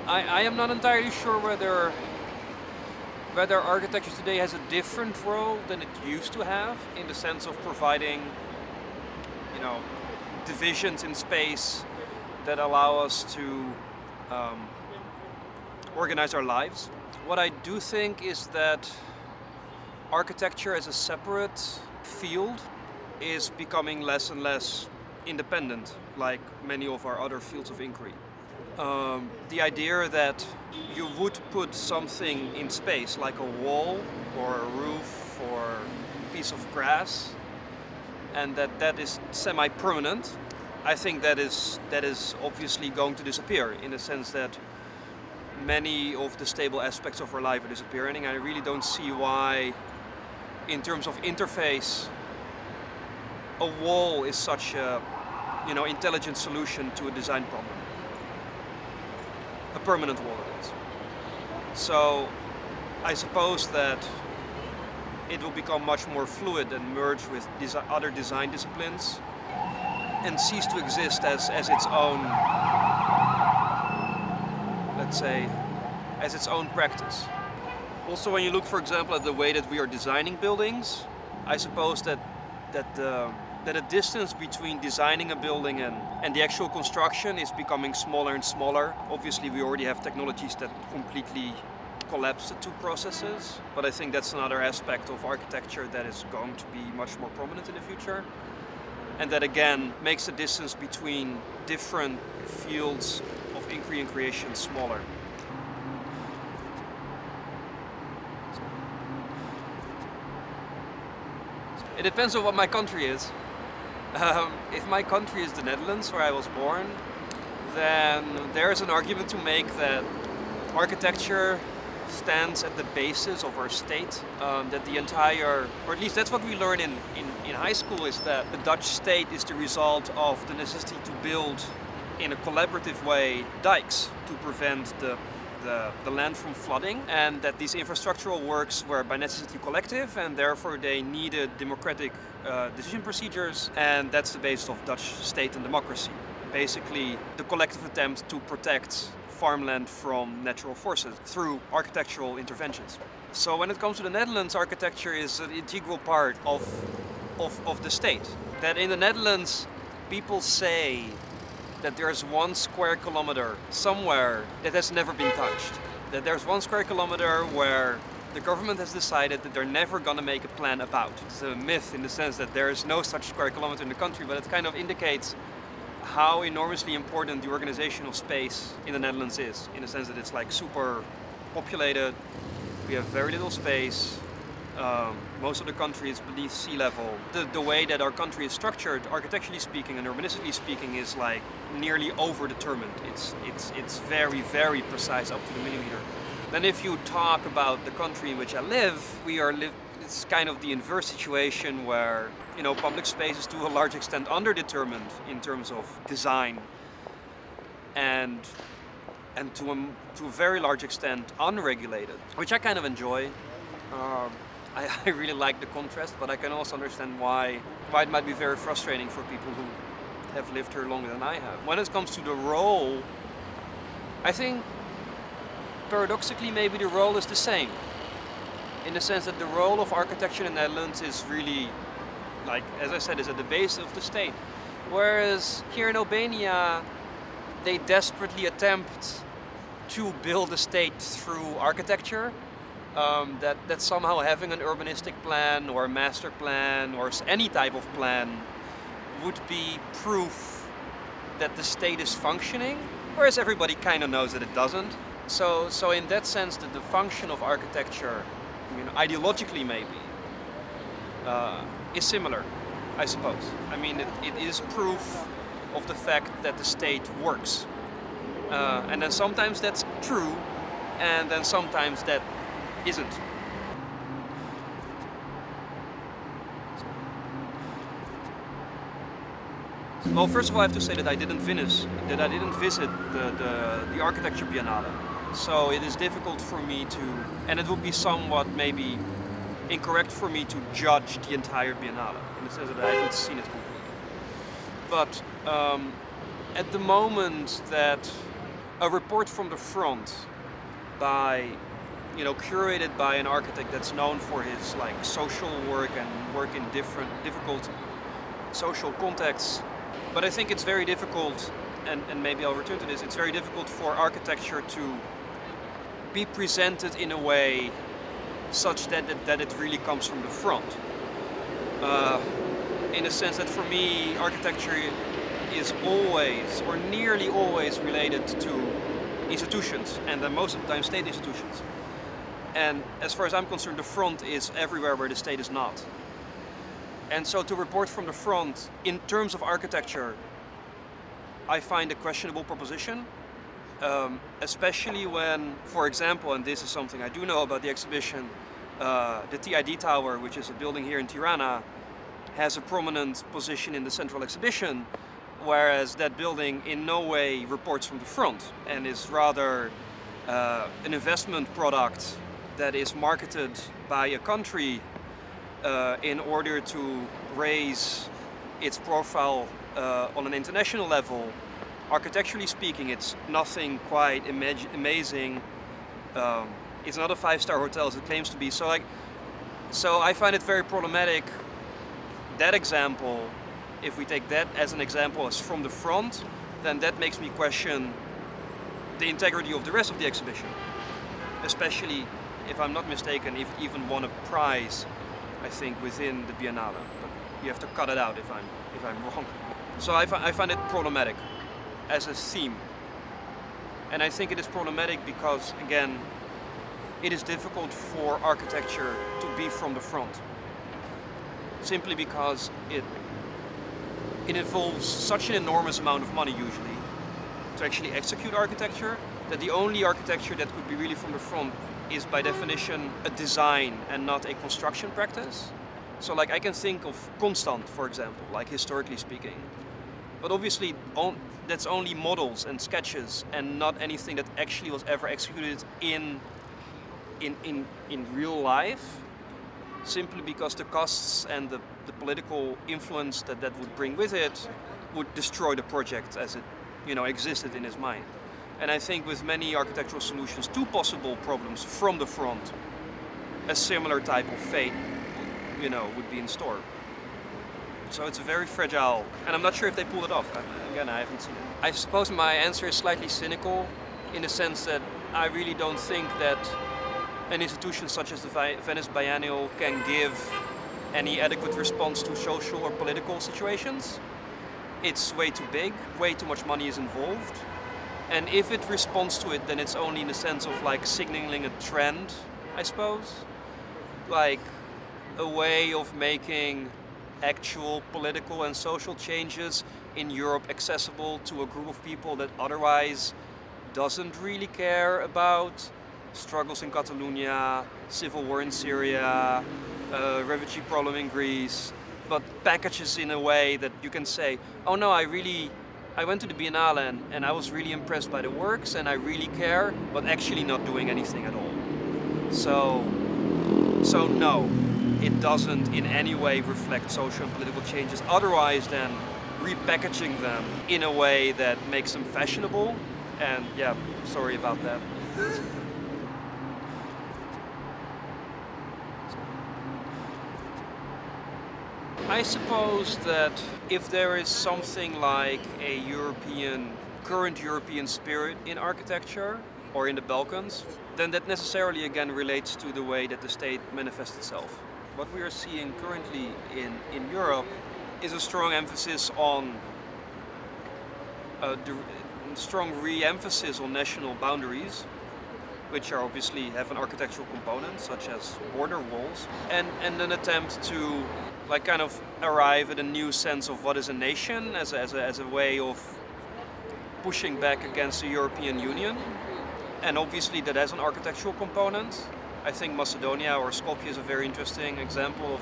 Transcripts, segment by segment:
I am not entirely sure whether architecture today has a different role than it used to have, in the sense of providing, you know, divisions in space that allow us to organize our lives. What I do think is that architecture as a separate field is becoming less and less independent, like many of our other fields of inquiry. The idea that you would put something in space, like a wall or a roof or a piece of grass, and that is semi-permanent, I think that is obviously going to disappear, in the sense that many of the stable aspects of our life are disappearing, and I really don't see why, in terms of interface, a wall is such a, you know, intelligent solution to a design problem. A permanent wall, it is. So I suppose that it will become much more fluid and merge with other design disciplines and cease to exist as its own, let's say, as its own practice. Also, when you look, for example, at the way that we are designing buildings, I suppose that a distance between designing a building and the actual construction is becoming smaller and smaller. Obviously, we already have technologies that completely collapse the two processes, but I think that's another aspect of architecture that is going to be much more prominent in the future, and that again makes the distance between different fields of inquiry and creation smaller. It depends on what my country is. If my country is the Netherlands, where I was born, then there's an argument to make that architecture stands at the basis of our state. That the entire, or at least that's what we learn in high school, is that the Dutch state is the result of the necessity to build in a collaborative way dikes to prevent the land from flooding, and that these infrastructural works were by necessity collective, and therefore they needed democratic decision procedures, and that's the basis of Dutch state and democracy. Basically, the collective attempt to protect farmland from natural forces through architectural interventions. So when it comes to the Netherlands, architecture is an integral part of the state. That in the Netherlands, people say that there's 1 square kilometer somewhere that has never been touched. That there's 1 square kilometer where the government has decided that they're never gonna make a plan about. It's a myth in the sense that there is no such square kilometer in the country, but it kind of indicates how enormously important the organization of space in the Netherlands is, in the sense that it's like super populated, we have very little space, most of the country is beneath sea level. The way that our country is structured, architecturally speaking and urbanistically speaking, is like nearly over-determined. It's very, very precise up to the millimeter. Then if you talk about the country in which I live, it's kind of the inverse situation where, you know, public space is to a large extent underdetermined in terms of design, and to a very large extent unregulated, which I kind of enjoy. I really like the contrast, but I can also understand why it might be very frustrating for people who have lived here longer than I have. When it comes to the role, I think paradoxically maybe the role is the same, in the sense that the role of architecture in the Netherlands is really, like, as I said, is at the base of the state. Whereas here in Albania, they desperately attempt to build a state through architecture. That somehow having an urbanistic plan or a master plan or any type of plan would be proof that the state is functioning, whereas everybody kind of knows that it doesn't. So in that sense, the function of architecture, you know, ideologically maybe, is similar, I suppose. I mean, it is proof of the fact that the state works. And then sometimes that's true, and then sometimes that isn't. Well, first of all, I have to say that I didn't visit the Architecture Biennale. So it is difficult for me to, and it would be somewhat maybe incorrect for me to judge the entire Biennale, in the sense that I haven't seen it completely. But at the moment that a report from the front by, you know, curated by an architect that's known for his like social work and work in difficult social contexts. But I think it's very difficult, and maybe I'll return to this, it's very difficult for architecture to be presented in a way such that it really comes from the front. In a sense that for me, architecture is always, or nearly always, related to institutions, and then most of the time state institutions. And as far as I'm concerned, the front is everywhere where the state is not. And so to report from the front, in terms of architecture, I find a questionable proposition, especially when, for example, and this is something I do know about the exhibition, the TID Tower, which is a building here in Tirana, has a prominent position in the central exhibition, whereas that building in no way reports from the front and is rather an investment product that is marketed by a country in order to raise its profile on an international level. Architecturally speaking, it's nothing quite amazing. It's not a five-star hotel as it claims to be. So I find it very problematic, that example. If we take that as an example as from the front, then that makes me question the integrity of the rest of the exhibition. Especially, if I'm not mistaken, if even won a prize, I think, within the Biennale. But you have to cut it out if I'm wrong. So I find it problematic as a theme. And I think it is problematic because, again, it is difficult for architecture to be from the front. Simply because it involves such an enormous amount of money usually to actually execute architecture, that the only architecture that could be really from the front is by definition a design and not a construction practice. So like I can think of Constant, for example, like historically speaking. But obviously that's only models and sketches and not anything that actually was ever executed in real life, simply because the costs and the political influence that would bring with it would destroy the project as it, you know, existed in his mind. And I think with many architectural solutions to possible problems from the front, a similar type of fate, you know, would be in store. So it's very fragile, and I'm not sure if they pulled it off. Again, I haven't seen it. I suppose my answer is slightly cynical, in the sense that I really don't think that an institution such as the Venice Biennial can give any adequate response to social or political situations. It's way too big, way too much money is involved. And if it responds to it, then it's only in the sense of like signaling a trend, I suppose. Like a way of making actual political and social changes in Europe accessible to a group of people that otherwise doesn't really care about struggles in Catalonia, civil war in Syria, refugee problem in Greece, but packages in a way that you can say, oh no, I went to the Biennale and I was really impressed by the works and I really care, but actually not doing anything at all. So no, it doesn't in any way reflect social and political changes otherwise than repackaging them in a way that makes them fashionable. And yeah, sorry about that. I suppose that if there is something like a current European spirit in architecture or in the Balkans, then that necessarily again relates to the way that the state manifests itself. What we are seeing currently in Europe is a strong emphasis on strong re-emphasis on national boundaries, which are obviously have an architectural component, such as border walls, and an attempt to like kind of arrive at a new sense of what is a nation as a way of pushing back against the European Union. And obviously that has an architectural component. I think Macedonia or Skopje is a very interesting example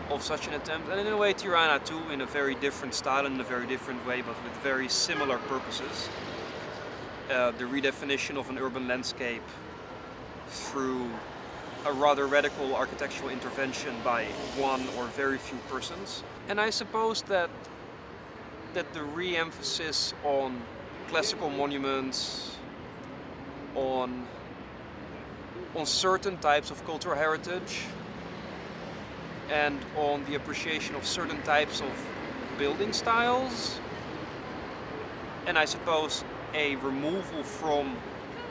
of such an attempt. And in a way Tirana too, in a very different style and in a very different way, but with very similar purposes. The redefinition of an urban landscape through a rather radical architectural intervention by one or very few persons. And I suppose that the re-emphasis on classical monuments, on certain types of cultural heritage, and on the appreciation of certain types of building styles, and I suppose a removal from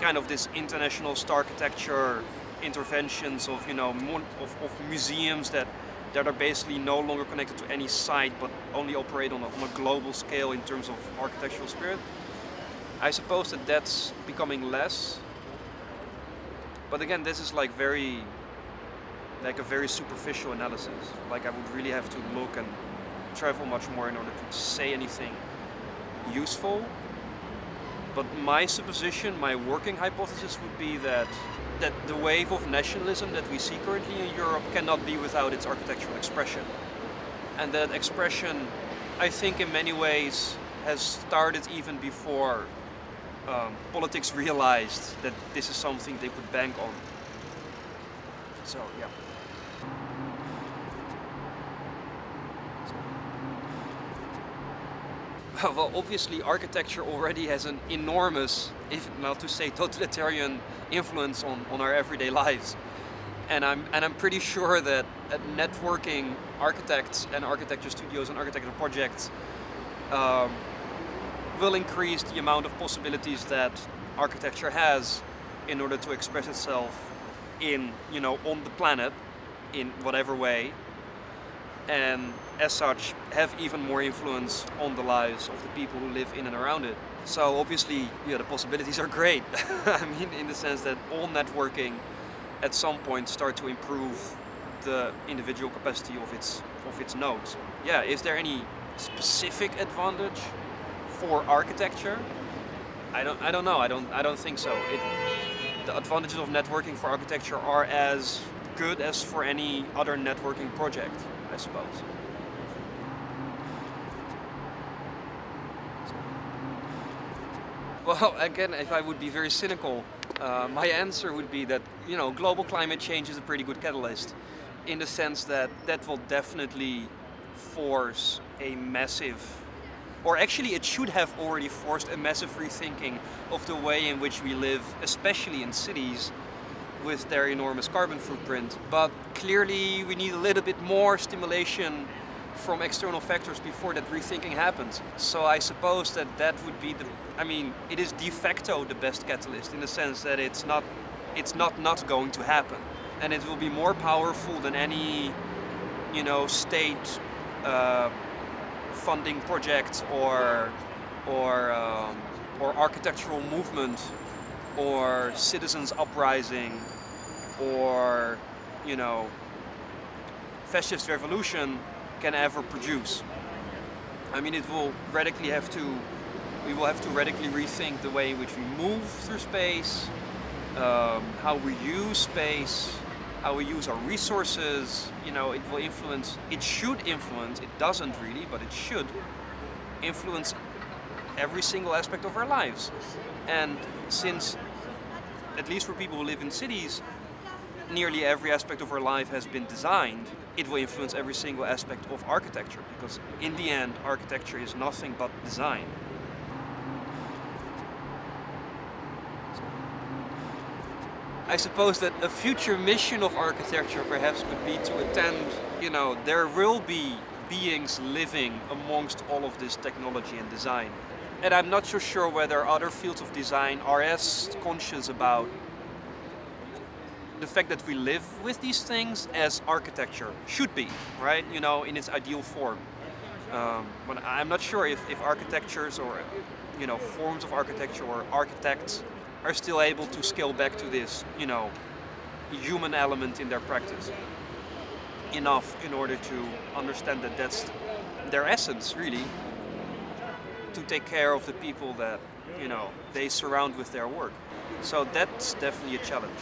kind of this international architecture interventions of, you know, of museums that are basically no longer connected to any site but only operate on a global scale in terms of architectural spirit. I suppose that that's becoming less. But again, this is like a very superficial analysis. Like, I would really have to look and travel much more in order to say anything useful. But my supposition, my working hypothesis would be that the wave of nationalism that we see currently in Europe cannot be without its architectural expression. And that expression, I think in many ways, has started even before politics realized that this is something they could bank on. So, yeah. Well, obviously architecture already has an enormous, if not to say totalitarian, influence on our everyday lives. And I'm pretty sure that networking architects and architecture studios and architecture projects will increase the amount of possibilities that architecture has in order to express itself in, you know, on the planet in whatever way, and as such have even more influence on the lives of the people who live in and around it. So obviously, yeah, the possibilities are great. I mean, in the sense that all networking at some point start to improve the individual capacity of its nodes. Yeah, is there any specific advantage for architecture? I don't know. I don't think so. The advantages of networking for architecture are as good as for any other networking project, I suppose. Well, again, if I would be very cynical, my answer would be that, you know, global climate change is a pretty good catalyst, in the sense that that will definitely force a massive, or actually it should have already forced a massive rethinking of the way in which we live, especially in cities with their enormous carbon footprint. But clearly we need a little bit more stimulation from external factors before that rethinking happens. So I suppose that would be it is de facto the best catalyst, in the sense that it's not going to happen. And it will be more powerful than any, you know, state funding project or architectural movement or citizens uprising or, you know, fascist revolution can ever produce. I mean, we will have to radically rethink the way in which we move through space, how we use space, how we use our resources. You know, it will influence, it should influence, it doesn't really, but it should influence every single aspect of our lives. And since, at least for people who live in cities, nearly every aspect of our life has been designed, it will influence every single aspect of architecture, because in the end, architecture is nothing but design. I suppose that a future mission of architecture perhaps could be to attend, you know, there will be beings living amongst all of this technology and design. And I'm not so sure whether other fields of design are as conscious about the fact that we live with these things as architecture should be, right? You know, in its ideal form. But I'm not sure if architectures or, you know, forms of architecture or architects are still able to scale back to this, you know, human element in their practice enough in order to understand that that's their essence, really, to take care of the people that, you know, they surround with their work. So that's definitely a challenge.